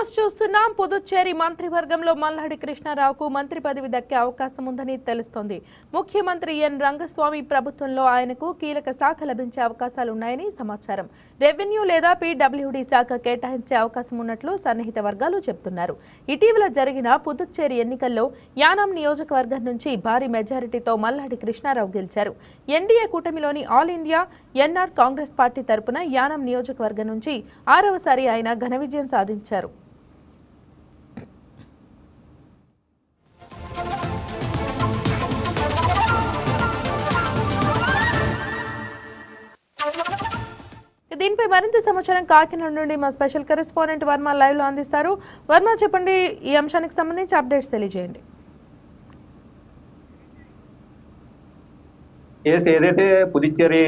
News చూస్తున్నాం. పుదుచ్చేరి మంత్రివర్గంలో మల్లాడి కృష్ణారావుకు మంత్రి పదవి దక్కే అవకాశం ఉందని తెలుస్తోంది. ముఖ్యమంత్రి ఎన్ రంగస్వామి ప్రభుత్వంలో ఆయనకు కీలక శాఖ లభించే అవకాశాలున్నాయని సమాచారం. రెవెన్యూ లేదా పీడబ్ల్యూడీ శాఖ కేటాయించే అవకాశం ఉన్నట్లు సన్నిహిత వర్గాలు చెబుతున్నారు. ఇటీవల జరిగిన పుదుచ్చేరి ఎన్నికల్లో యానాం నియోజకవర్గం నుంచి భారీ మెజారిటీతో మల్లాడి కృష్ణారావు గెలిచారు. ఎన్డీఏ కూటమిలోని all India NR Congress party తరపున యానాం నియోజకవర్గం నుంచి 6వసారి ఆయన ఘన విజయం సాధించారు. దీనిపై మరింత సమాచారం కాకినాడ నుండి మా స్పెషల్ కరెస్పాండెంట్ వర్మ లైవ్ లో అందిస్తారు. వర్మ, చెప్పండి, ఈ అంశానికి సంబంధించి అప్డేట్స్ తెలియజేయండి. ఏదైతే పుదుచ్చేరి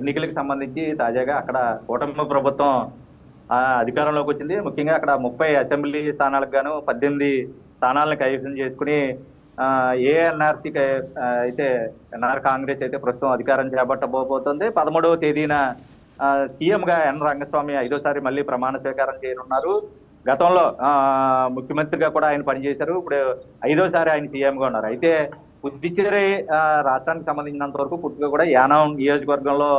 ఎన్నికలకు సంబంధించి తాజాగా అక్కడ కూటమి ప్రభుత్వం అధికారంలోకి వచ్చింది. ముఖ్యంగా అక్కడ 30 అసెంబ్లీ స్థానాలకు గాను 18 స్థానాలను కైవసం చేసుకుని ఏఎన్ఆర్సీ అయితే ఎన్ఆర్ కాంగ్రెస్ అయితే ప్రస్తుతం అధికారం చేపట్టబోతోంది. 13వ తేదీన సీఎంగా ఎన్ రంగస్వామి 5వసారి మళ్ళీ ప్రమాణ స్వీకారం చేయనున్నారు. గతంలో ముఖ్యమంత్రిగా కూడా ఆయన పనిచేశారు. ఇప్పుడు 5వసారి ఆయన సీఎంగా ఉన్నారు. అయితే పుదుచ్చేరి రాష్ట్రానికి సంబంధించినంత వరకు పూర్తిగా కూడా యానాం నియోజకవర్గంలో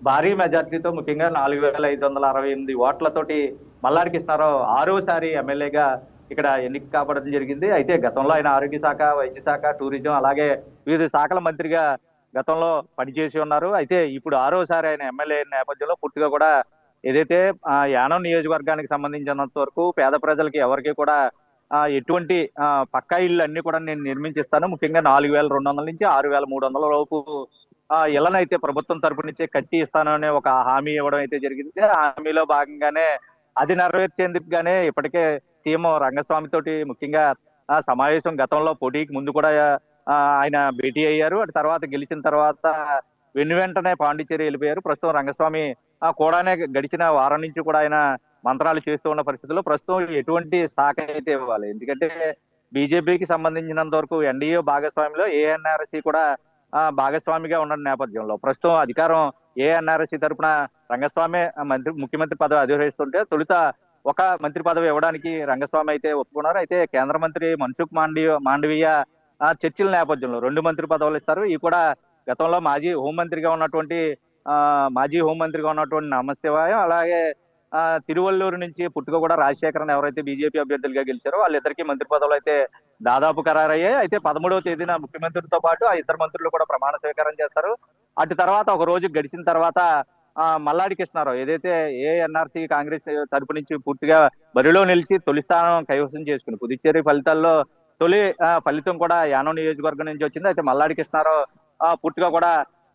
భారీ మెజార్టీతో ముఖ్యంగా 4568 ఓట్లతోటి మల్లాడి కృష్ణారావు 6వసారి ఎమ్మెల్యేగా ఇక్కడ ఎన్నిక కావడం జరిగింది. అయితే గతంలో ఆయన ఆరోగ్య శాఖ, వైద్య శాఖ, టూరిజం అలాగే వివిధ శాఖల మంత్రిగా గతంలో పనిచేసి ఉన్నారు. అయితే ఇప్పుడు 6వసారి ఆయన ఎమ్మెల్యే నేపథ్యంలో పూర్తిగా కూడా ఏదైతే యానాం నియోజకవర్గానికి సంబంధించినంత వరకు పేద ప్రజలకి ఎవరికి కూడా ఎటువంటి పక్కా ఇళ్ళు అన్ని కూడా నేను నిర్మించిస్తాను, ముఖ్యంగా 4200 నుంచి 6300 లోపు ఇళ్లనైతే ప్రభుత్వం తరపు నుంచే కట్టి ఇస్తాను అనే ఒక హామీ ఇవ్వడం అయితే జరిగింది. ఆ హామీలో భాగంగానే అది నెరవేర్చేందుకు గానే ఇప్పటికే సీఎం రంగస్వామి తోటి ముఖ్యంగా సమావేశం గతంలో పోటీకి ముందు కూడా ఆయన భేటీ అయ్యారు. అటు తర్వాత గెలిచిన తర్వాత వెంటనే పాండిచ్చేరి వెళ్ళిపోయారు. ప్రస్తుతం రంగస్వామి కూడానే గడిచిన వారం నుంచి కూడా ఆయన మంత్రాలు చేస్తూ ఉన్న పరిస్థితుల్లో ప్రస్తుతం ఎటువంటి శాఖ అయితే ఇవ్వాలి, ఎందుకంటే బీజేపీకి సంబంధించినంత వరకు ఎన్డీఏ భాగస్వామిలో ఏఎన్ఆర్సీ కూడా భాగస్వామిగా ఉన్న నేపథ్యంలో ప్రస్తుతం అధికారం ఏఎన్ఆర్సీ తరఫున రంగస్వామి ముఖ్యమంత్రి పదవి అధిరోహిస్తుంటే తొలుత ఒక మంత్రి పదవి ఇవ్వడానికి రంగస్వామి అయితే ఒప్పుకున్నారు. అయితే కేంద్ర మంత్రి మన్సుఖ్ మాండవీయ చర్చల నేపథ్యంలో 2 మంత్రి పదవులు ఇస్తారు. ఈ కూడా గతంలో మాజీ హోంమంత్రిగా ఉన్నటువంటి నమశివాయం, అలాగే తిరువల్లూరు నుంచి పుట్టుక కూడా రాజశేఖరన్ ఎవరైతే బీజేపీ అభ్యర్థులుగా గెలిచారో వాళ్ళిద్దరికీ మంత్రి పదవులు అయితే దాదాపు ఖరారయ్యాయి. అయితే 13వ తేదీన ముఖ్యమంత్రితో పాటు ఆ ఇద్దరు మంత్రులు కూడా ప్రమాణ స్వీకారం చేస్తారు. అటు తర్వాత ఒక రోజు గడిచిన తర్వాత మల్లాడి కృష్ణారావు ఏదైతే ఏఎన్ఆర్సీ కాంగ్రెస్ తరపు నుంచి పూర్తిగా బరిలో నిలిచి తొలి స్థానం కైవసం చేసుకుని పుదుచ్చేరి ఫలితాల్లో తొలి ఫలితం కూడా యానాం నియోజకవర్గం నుంచి వచ్చింది. అయితే మల్లాడి కృష్ణారావు పూర్తిగా కూడా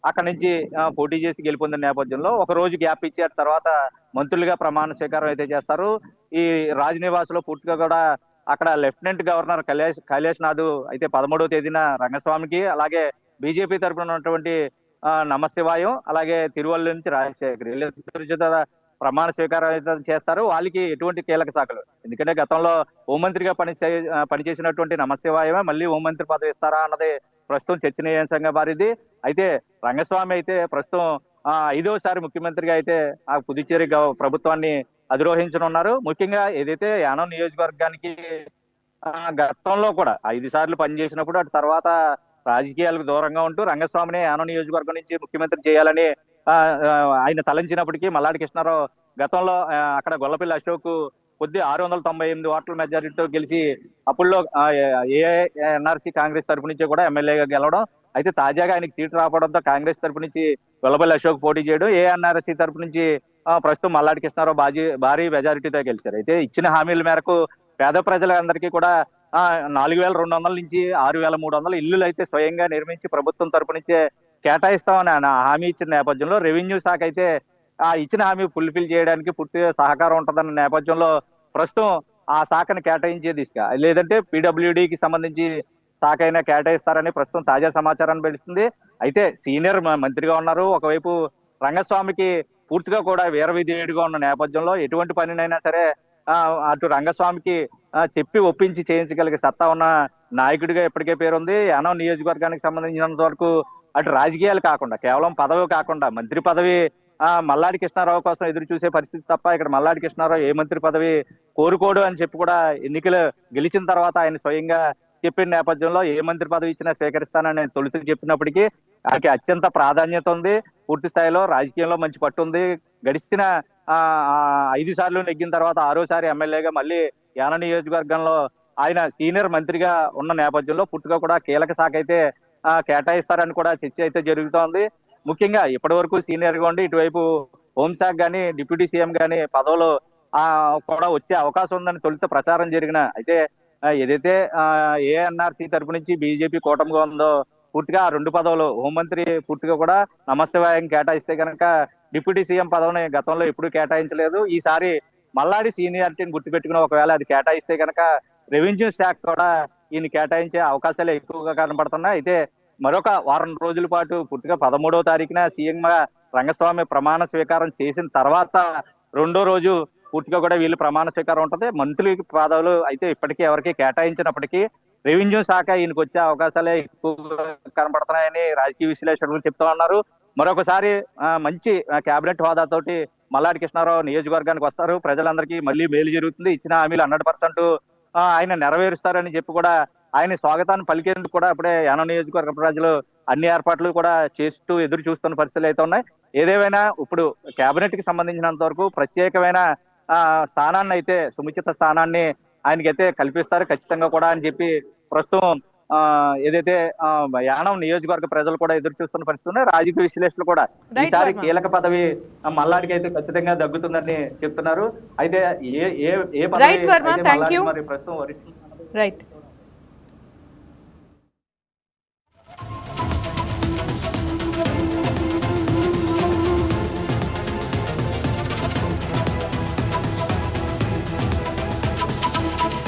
అక్కడి నుంచి పోటీ చేసి గెలుపొందిన నేపథ్యంలో ఒక రోజు గ్యాప్ ఇచ్చారు. తర్వాత మంత్రులుగా ప్రమాణ స్వీకారం అయితే చేస్తారు. ఈ రాజ్నివాస్ లో పూర్తిగా కూడా అక్కడ లెఫ్టినెంట్ గవర్నర్ కైలాష్ నాథ్ అయితే 13వ తేదీన రంగస్వామికి, అలాగే బీజేపీ తరపున ఉన్నటువంటి నమశివాయం, అలాగే తిరువల్లూరు నుంచి రాజశేఖర్ వీళ్ళిద్దరు ప్రమాణ స్వీకారం అయితే చేస్తారు. వాళ్ళకి ఎటువంటి కీలక శాఖలు, ఎందుకంటే గతంలో హోంమంత్రిగా పనిచేసినటువంటి నమశివాయమే మళ్ళీ హోంమంత్రి పదవి ఇస్తారా అన్నది ప్రస్తుతం చర్చనీయాంశంగా మారింది. అయితే రంగస్వామి అయితే ప్రస్తుతం 5వసారి ముఖ్యమంత్రిగా అయితే ఆ పుదుచ్చేరి ప్రభుత్వాన్ని అధిరోహించనున్నారు. ముఖ్యంగా ఏదైతే యానాం నియోజకవర్గానికి గతంలో కూడా 5 సార్లు పనిచేసినప్పుడు అటు తర్వాత రాజకీయాలకు దూరంగా ఉంటూ రంగస్వామిని యానాం నియోజకవర్గం నుంచి ముఖ్యమంత్రి చేయాలని ఆయన తలంచినప్పటికీ మల్లాడి కృష్ణారావు గతంలో అక్కడ గొల్లపల్లి అశోక్ 698 ఓట్ల మెజారిటీతో గెలిచి అప్పుల్లో ఏఎన్ఆర్సీ కాంగ్రెస్ తరపు నుంచి కూడా ఎమ్మెల్యేగా గెలవడం. అయితే తాజాగా ఆయనకి సీటు రావడంతో కాంగ్రెస్ తరపు నుంచి గొల్లపల్లి అశోక్ పోటీ చేయడం, ఏఎన్ఆర్సీ తరపు నుంచి ప్రస్తుతం మల్లాడి కృష్ణారావు భారీ మెజారిటీతో గెలిచారు. అయితే ఇచ్చిన హామీల మేరకు పేద ప్రజలందరికీ కూడా 4200 నుంచి 6300 ఇల్లులు అయితే స్వయంగా నిర్మించి ప్రభుత్వం తరపు నుంచే కేటాయిస్తామని హామీ ఇచ్చిన నేపథ్యంలో రెవెన్యూ శాఖ అయితే ఇచ్చిన హామీ ఫుల్ఫిల్ చేయడానికి పూర్తిగా సహకారం ఉంటుందన్న నేపథ్యంలో ప్రస్తుతం ఆ శాఖను కేటాయించే దిశగా, లేదంటే పీడబ్ల్యూడీకి సంబంధించి శాఖ అయినా కేటాయిస్తారని ప్రస్తుతం తాజా సమాచారాన్ని తెలుస్తుంది. అయితే సీనియర్ మంత్రిగా ఉన్నారు. ఒకవైపు రంగస్వామికి పూర్తిగా కూడా వీరవిధేయుడిగా ఉన్న నేపథ్యంలో ఎటువంటి పనినైనా సరే అటు రంగస్వామికి చెప్పి ఒప్పించి చేయించగలిగే సత్తా ఉన్న నాయకుడిగా ఇప్పటికే పేరుంది. యానాం నియోజకవర్గానికి సంబంధించినంత వరకు అటు రాజకీయాలు కాకుండా కేవలం పదవి కాకుండా మంత్రి పదవి మల్లాడి కృష్ణారావు కోసం ఎదురు చూసే పరిస్థితి తప్ప ఇక్కడ మల్లాడి కృష్ణారావు ఏ మంత్రి పదవి కోరుకోడు అని చెప్పి కూడా ఎన్నికలు గెలిచిన తర్వాత ఆయన స్వయంగా చెప్పిన నేపథ్యంలో ఏ మంత్రి పదవి ఇచ్చినా స్వీకరిస్తానని ఆయన తొలుత చెప్పినప్పటికీ ఆయనకి అత్యంత ప్రాధాన్యత ఉంది, పూర్తి స్థాయిలో రాజకీయంలో మంచి పట్టు ఉంది. గడిచిన 5 సార్లు నెగ్గిన తర్వాత 6వ సారి ఎమ్మెల్యేగా మళ్ళీ యాన నియోజకవర్గంలో ఆయన సీనియర్ మంత్రిగా ఉన్న నేపథ్యంలో పూర్తిగా కూడా కీలక శాఖ అయితే కేటాయిస్తారని కూడా చర్చ అయితే జరుగుతోంది. ముఖ్యంగా ఇప్పటి వరకు సీనియర్ గా ఉండి ఇటువైపు హోంశాఖ గానీ డిప్యూటీ సీఎం గానీ పదవులు కూడా వచ్చే అవకాశం ఉందని తొలుత ప్రచారం జరిగిన అయితే ఏదైతే ఏఎన్ఆర్సీ తరపు నుంచి బీజేపీ కూటమిగా ఉందో పూర్తిగా ఆ 2 పదవులు హోంమంత్రి పూర్తిగా కూడా నమస్తవాయం కేటాయిస్తే కనుక డిప్యూటీ సీఎం పదవిని గతంలో ఎప్పుడూ కేటాయించలేదు. ఈసారి మల్లాడి సీనియారిటీని గుర్తుపెట్టుకుని ఒకవేళ అది కేటాయిస్తే కనుక రెవెన్యూ శాఖ కూడా ఈయన కేటాయించే అవకాశాలు ఎక్కువగా కనబడుతున్నాయి. అయితే మరొక వారం రోజుల పాటు పూర్తిగా 13వ తారీఖున సీఎం గా రంగస్వామి ప్రమాణ స్వీకారం చేసిన తర్వాత 2వ రోజు పూర్తిగా కూడా వీళ్ళు ప్రమాణ స్వీకారం ఉంటుంది. మంత్రి పదవులు అయితే ఇప్పటికీ ఎవరికి కేటాయించినప్పటికీ రెవెన్యూ శాఖ ఈయనకు వచ్చే అవకాశాలే ఎక్కువగా కనబడుతున్నాయని రాజకీయ విశ్లేషకులు చెప్తా ఉన్నారు. మరొకసారి మంచి కేబినెట్ హోదాతోటి మల్లాడి కృష్ణారావు నియోజకవర్గానికి వస్తారు. ప్రజలందరికీ మళ్ళీ మేలు జరుగుతుంది. ఇచ్చిన హామీలు 100% ఆయన నెరవేరుస్తారని చెప్పి కూడా ఆయన స్వాగతాన్ని పలికేందుకు కూడా ఇప్పుడే యాన నియోజకవర్గ ప్రజలు అన్ని ఏర్పాట్లు కూడా చేస్తూ ఎదురు చూస్తున్న పరిస్థితులు అయితే ఉన్నాయి. ఏదేమైనా ఇప్పుడు కేబినెట్ కి సంబంధించినంత వరకు ప్రత్యేకమైన స్థానాన్ని అయితే సముచిత స్థానాన్ని ఆయనకైతే కల్పిస్తారు ఖచ్చితంగా కూడా అని చెప్పి ప్రస్తుతం ఏదైతే యానం నియోజకవర్గ ప్రజలు కూడా ఎదురు చూస్తున్న పరిస్థితి ఉన్నాయి. రాజకీయ విశ్లేషకులు కూడా ఈసారి కీలక పదవి మల్లాడికి అయితే ఖచ్చితంగా దగ్గుతుందని చెప్తున్నారు. అయితే ఏ పదవి మరి ప్రస్తుతం వరిస్తుంది.